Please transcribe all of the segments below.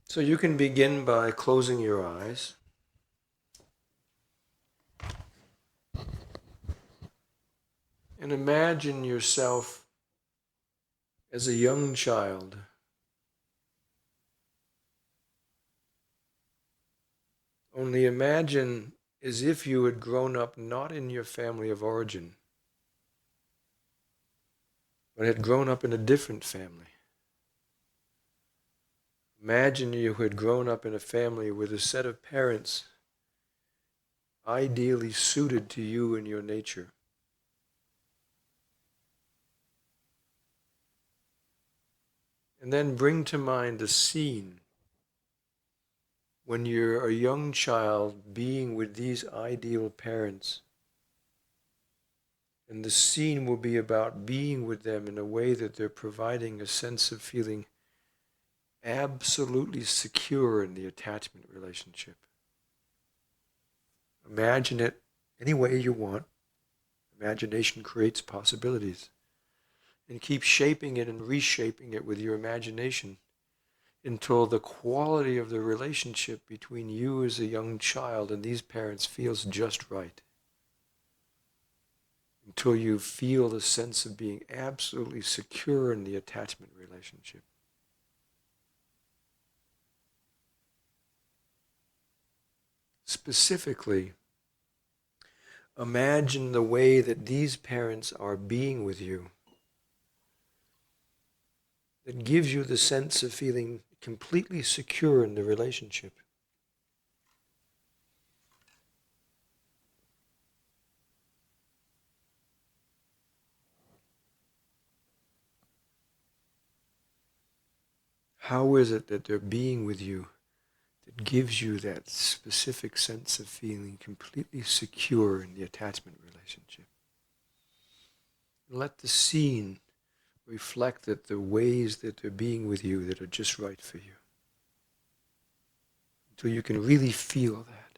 So you can begin by closing your eyes and imagine yourself as a young child. Only imagine as if you had grown up not in your family of origin, but had grown up in a different family. Imagine you had grown up in a family with a set of parents ideally suited to you and your nature. And then bring to mind a scene when you're a young child being with these ideal parents. And the scene will be about being with them in a way that they're providing a sense of feeling absolutely secure in the attachment relationship. Imagine it any way you want. Imagination creates possibilities. And keep shaping it and reshaping it with your imagination until the quality of the relationship between you as a young child and these parents feels just right. Until you feel the sense of being absolutely secure in the attachment relationship. Specifically, imagine the way that these parents are being with you that gives you the sense of feeling completely secure in the relationship. How is it that they're being with you that gives you that specific sense of feeling completely secure in the attachment relationship? Let the scene reflect that the ways that they're being with you that are just right for you. Until you can really feel that.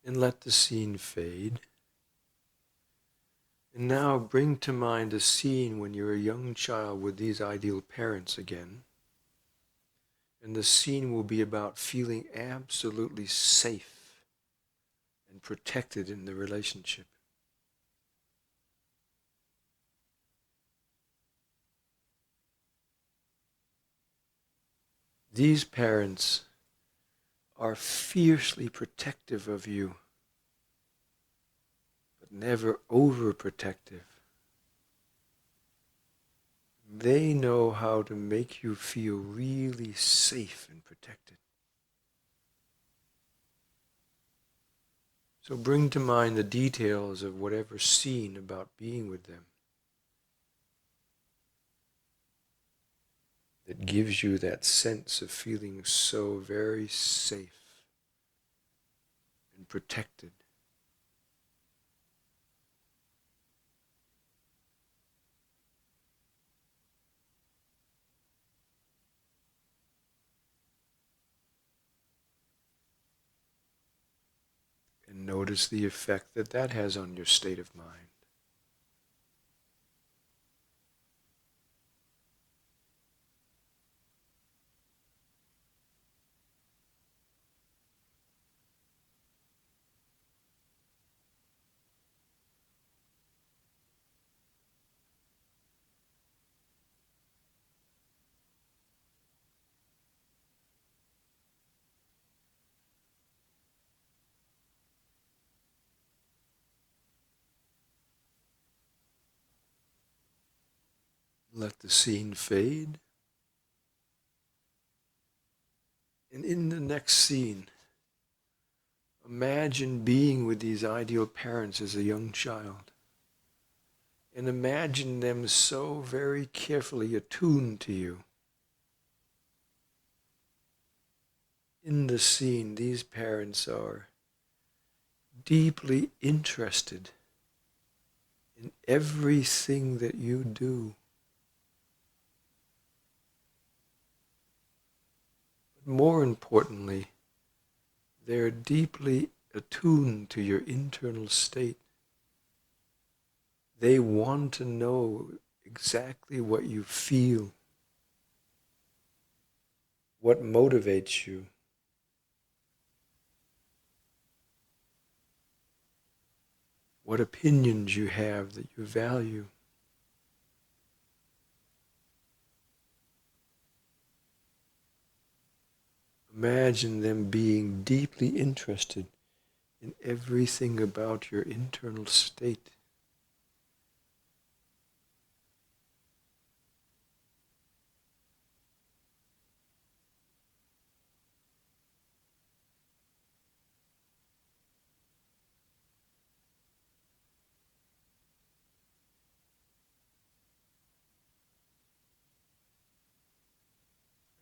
And let the scene fade. And now bring to mind a scene when you're a young child with these ideal parents again. And the scene will be about feeling absolutely safe and protected in the relationship. These parents are fiercely protective of you, but never overprotective. They know how to make you feel really safe and protected. So bring to mind the details of whatever scene about being with them that gives you that sense of feeling so very safe and protected. And notice the effect that that has on your state of mind. Let the scene fade. And in the next scene, imagine being with these ideal parents as a young child. And imagine them so very carefully attuned to you. In the scene, these parents are deeply interested in everything that you do. But more importantly, they're deeply attuned to your internal state. They want to know exactly what you feel, what motivates you. What opinions you have that you value. Imagine them being deeply interested in everything about your internal state.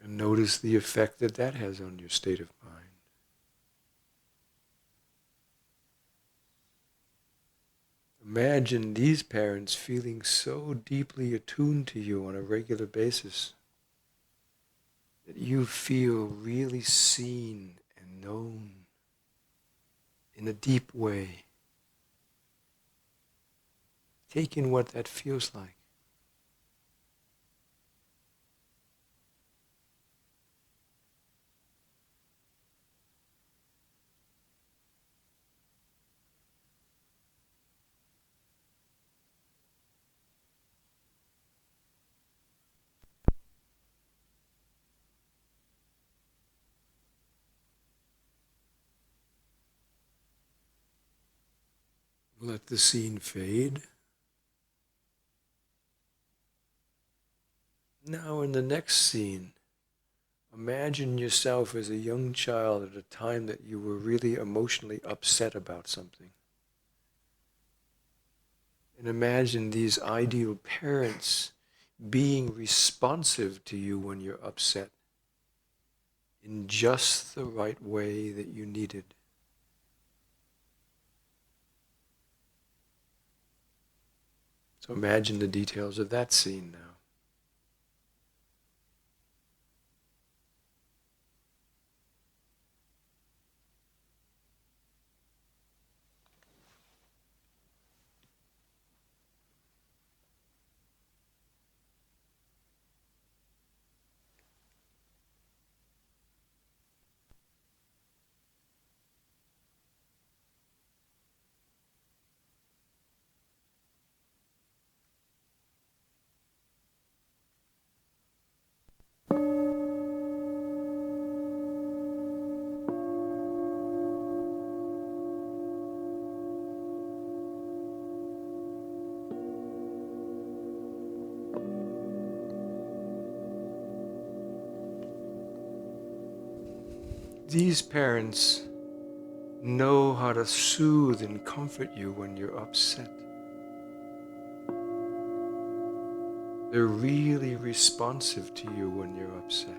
And notice the effect that that has on your state of mind. Imagine these parents feeling so deeply attuned to you on a regular basis that you feel really seen and known in a deep way. Take in what that feels like. Let the scene fade. Now in the next scene, imagine yourself as a young child at a time that you were really emotionally upset about something. And imagine these ideal parents being responsive to you when you're upset in just the right way that you needed. So imagine the details of that scene now. These parents know how to soothe and comfort you when you're upset. They're really responsive to you when you're upset.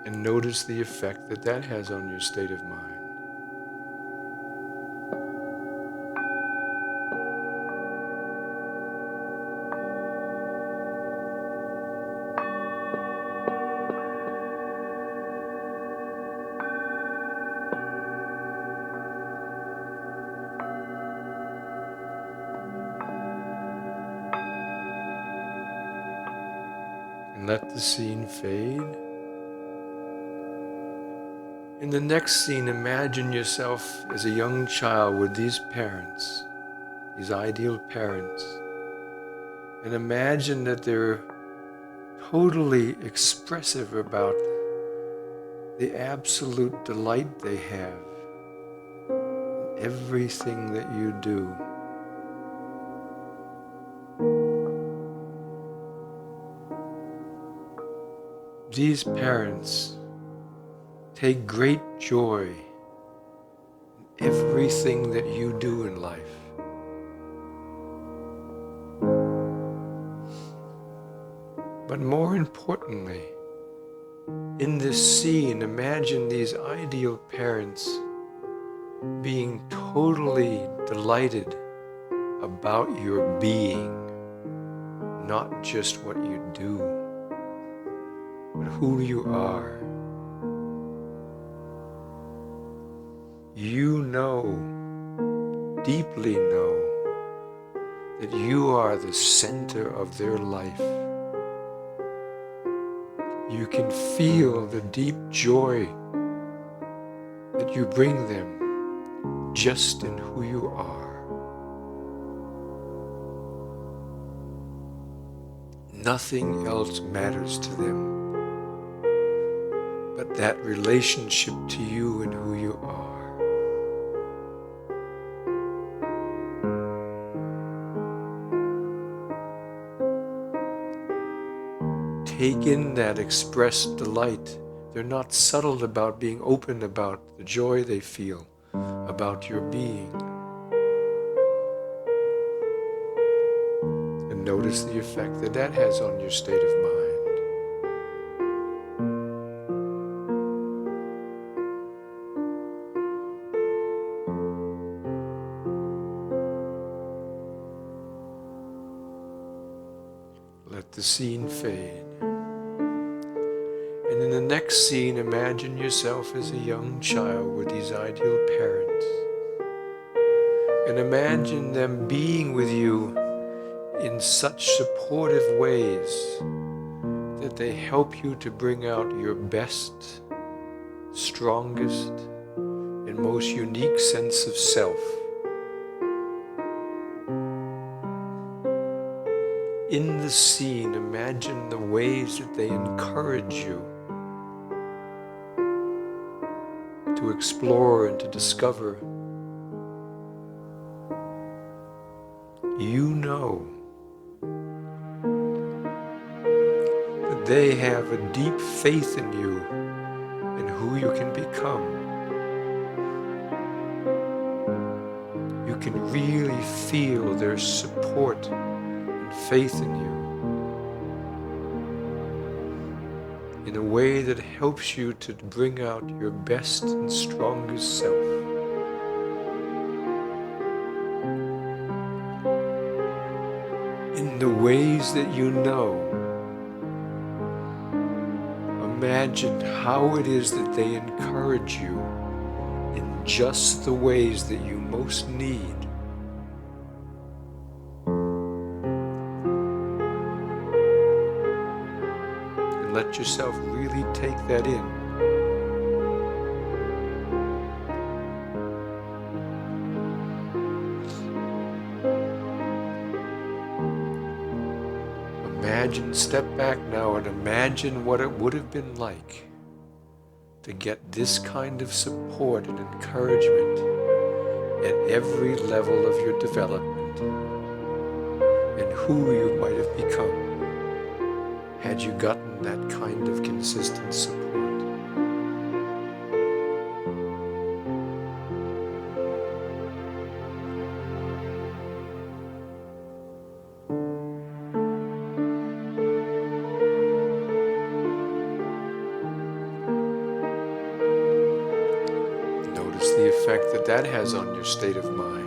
And notice the effect that that has on your state of mind. And let the scene fade. In the next scene, imagine yourself as a young child with these parents, these ideal parents, and imagine that they're totally expressive about the absolute delight they have in everything that you do. These parents take great joy in everything that you do in life. But more importantly, In this scene, imagine these ideal parents being totally delighted about your being, not just what you do, but who you are. You know, deeply know, that you are the center of their life. You can feel the deep joy that you bring them just in who you are. Nothing else matters to them but that relationship to you and who you are. Take in that expressed delight. They're not subtle about being open about the joy they feel about your being. And notice the effect that that has on your state of mind. Let the scene fade. And in the next scene, imagine yourself as a young child with these ideal parents. And imagine them being with you in such supportive ways that they help you to bring out your best, strongest, and most unique sense of self. In the scene, imagine the ways that they encourage you to explore and to discover. You know that they have a deep faith in you and who you can become. You can really feel their support and faith in you in a way that helps you to bring out your best and strongest self. In the ways that you know, imagine how it is that they encourage you in just the ways that you most need. And let yourself really take that in. Imagine, step back now and imagine what it would have been like to get this kind of support and encouragement at every level of your development, and who you might have become had you gotten that kind of consistent support. Notice the effect that that has on your state of mind.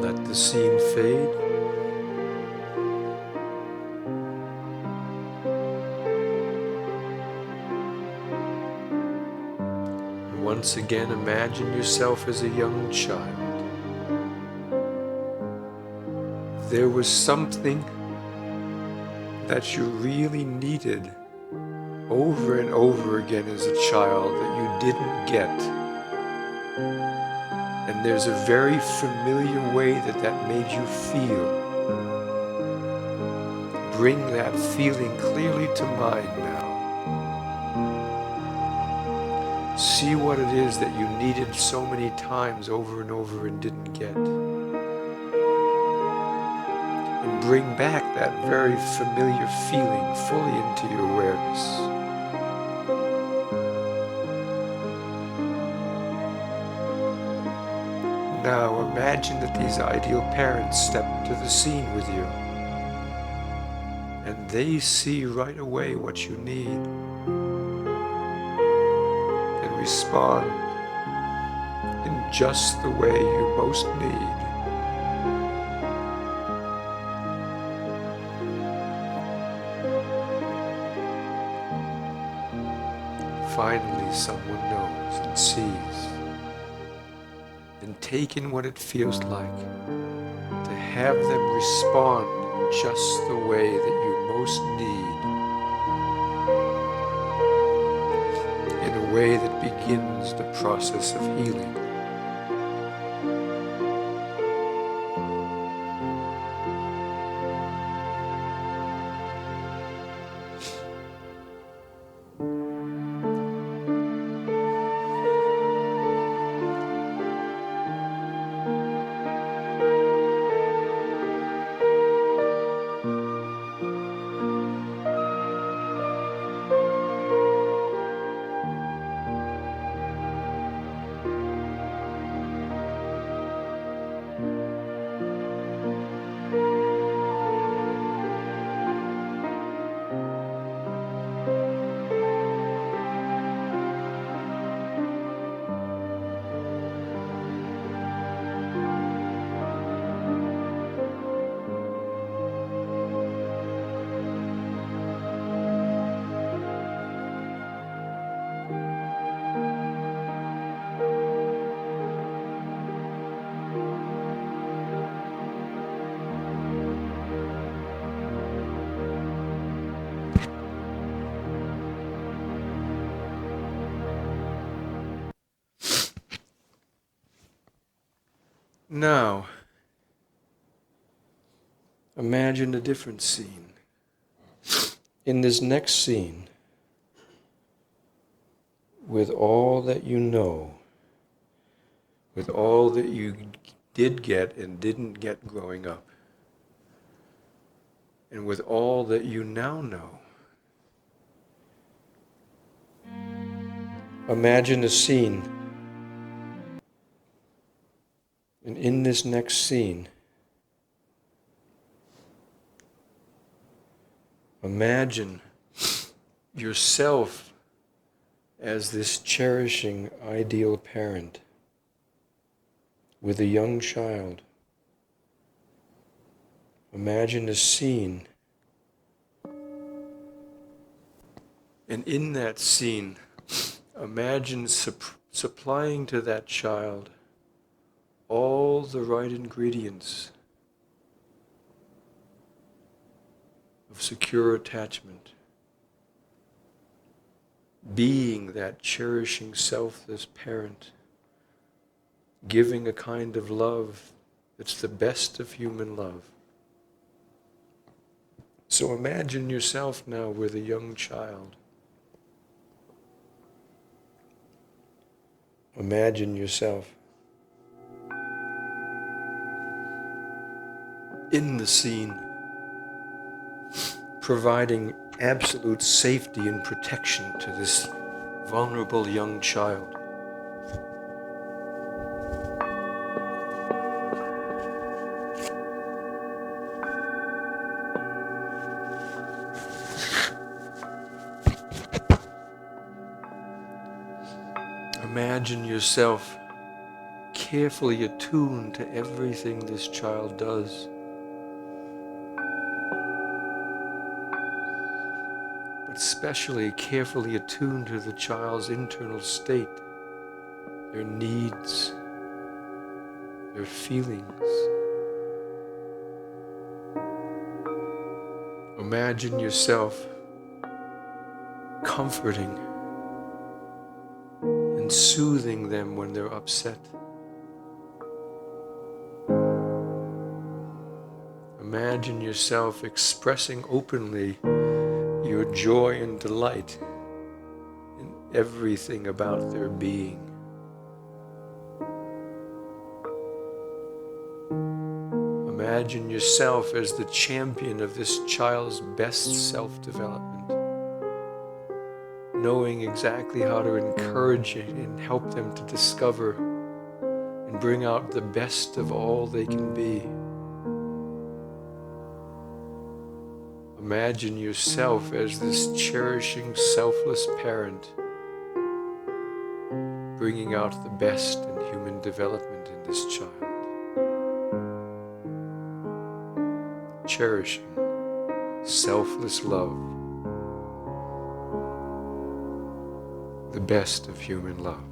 Let the scene fade. And once again, imagine yourself as a young child. There was something that you really needed over and over again as a child that you didn't get. And there's a very familiar way that that made you feel. Bring that feeling clearly to mind now. See what it is that you needed so many times over and over and didn't get. And bring back that very familiar feeling fully into your awareness. Now imagine that these ideal parents step into the scene with you, and they see right away what you need and respond in just the way you most need. Finally, someone knows and sees and take in what it feels like to have them respond in just the way that you most need, in a way that begins the process of healing. Now, imagine a different scene. In this next scene, with all that you know, with all that you did get and didn't get growing up, and with all that you now know, imagine a scene. And in this next scene, imagine yourself as this cherishing ideal parent with a young child. Imagine a scene. And in that scene, imagine supplying to that child all the right ingredients of secure attachment, being that cherishing, selfless parent, giving a kind of love that's the best of human love. So imagine yourself now with a young child. Imagine yourself in the scene, providing absolute safety and protection to this vulnerable young child. Imagine yourself carefully attuned to everything this child does. But especially carefully attuned to the child's internal state, their needs, their feelings. Imagine yourself comforting and soothing them when they're upset. Imagine yourself expressing openly your joy and delight in everything about their being. Imagine yourself as the champion of this child's best self-development, knowing exactly how to encourage it and help them to discover and bring out the best of all they can be. Imagine yourself as this cherishing, selfless parent, bringing out the best in human development in this child. Cherishing, selfless love, the best of human love.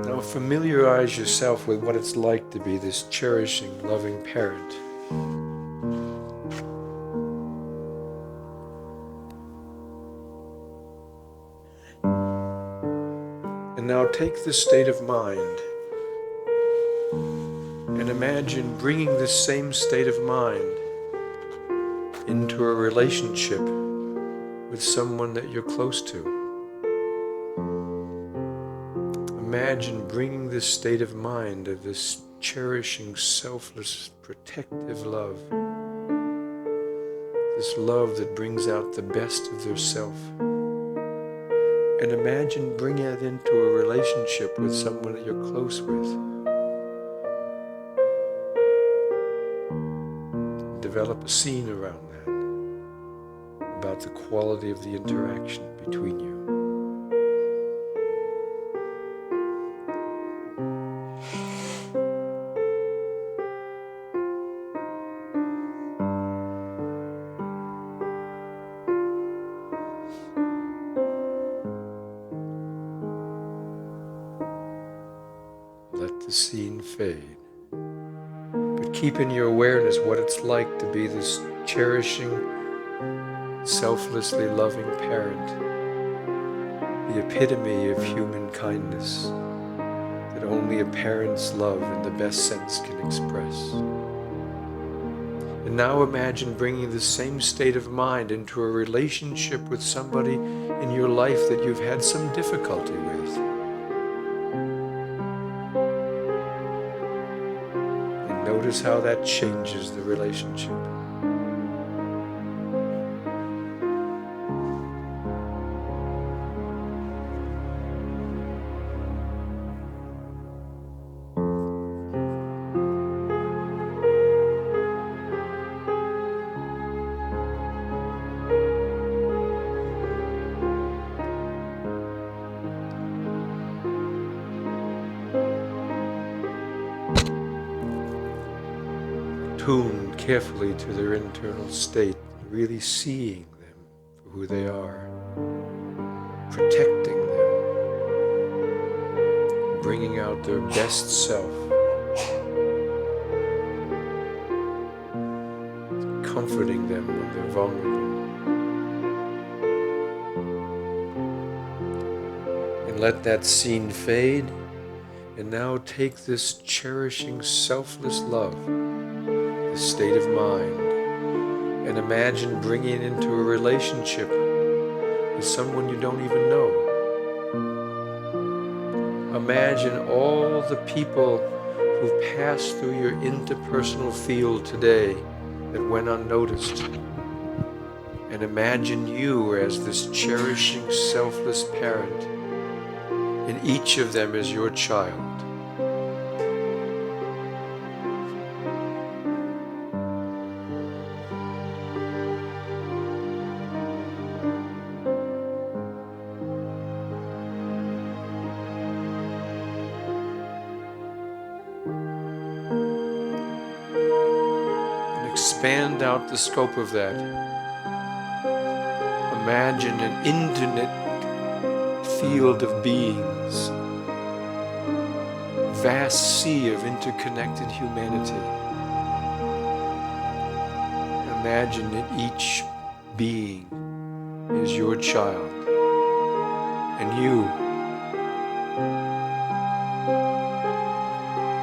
Now familiarize yourself with what it's like to be this cherishing, loving parent. And now take this state of mind and imagine bringing this same state of mind into a relationship with someone that you're close to. Imagine bringing this state of mind of this cherishing, selfless, protective love, this love that brings out the best of their self. And imagine bringing it into a relationship with someone that you're close with. Develop a scene around that, about the quality of the interaction between you. Let the scene fade. But keep in your awareness what it's like to be this cherishing, selflessly loving parent, the epitome of human kindness that only a parent's love in the best sense can express. And now imagine bringing the same state of mind into a relationship with somebody in your life that you've had some difficulty with. Notice how that changes the relationship. Tune carefully to their internal state, really seeing them for who they are, protecting them, bringing out their best self, comforting them when they're vulnerable. And let that scene fade, and now take this cherishing, selfless love, state of mind, and imagine bringing it into a relationship with someone you don't even know. Imagine all the people who've passed through your interpersonal field today that went unnoticed. And imagine you as this cherishing, selfless parent, and each of them is your child. Expand out the scope of that. Imagine an infinite field of beings, vast sea of interconnected humanity. Imagine that each being is your child, and you,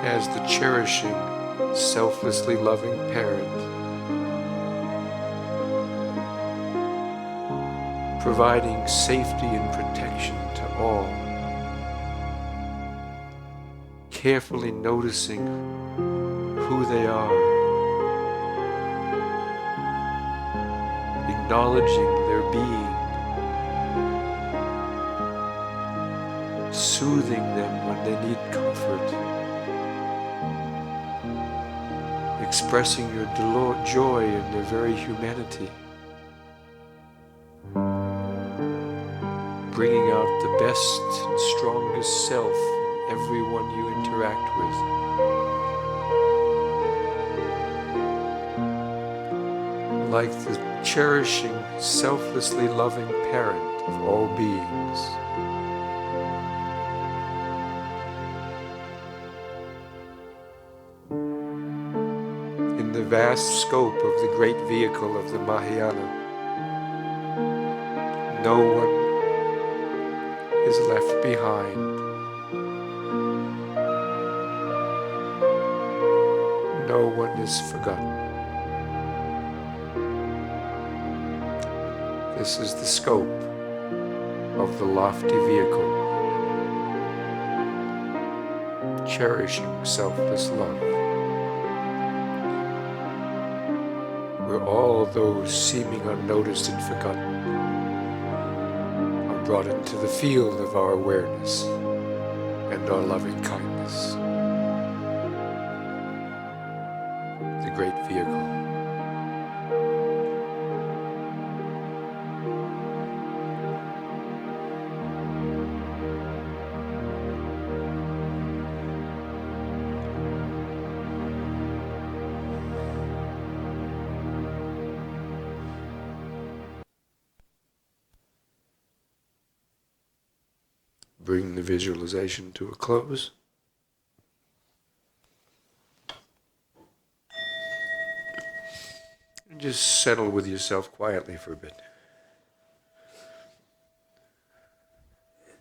as the cherishing, selflessly loving parent, providing safety and protection to all, carefully noticing who they are, acknowledging their being, soothing them when they need comfort, expressing your joy in their very humanity, bringing out the best and strongest self in everyone you interact with. Like the cherishing, selflessly loving parent of all beings. In the vast scope of the great vehicle of the Mahayana, no one is left behind. No one is forgotten. This is the scope of the lofty vehicle, cherishing selfless love, where all those seeming unnoticed and forgotten are brought into the field of our awareness and our loving kindness. The great vehicle. Bring the visualization to a close. And just settle with yourself quietly for a bit.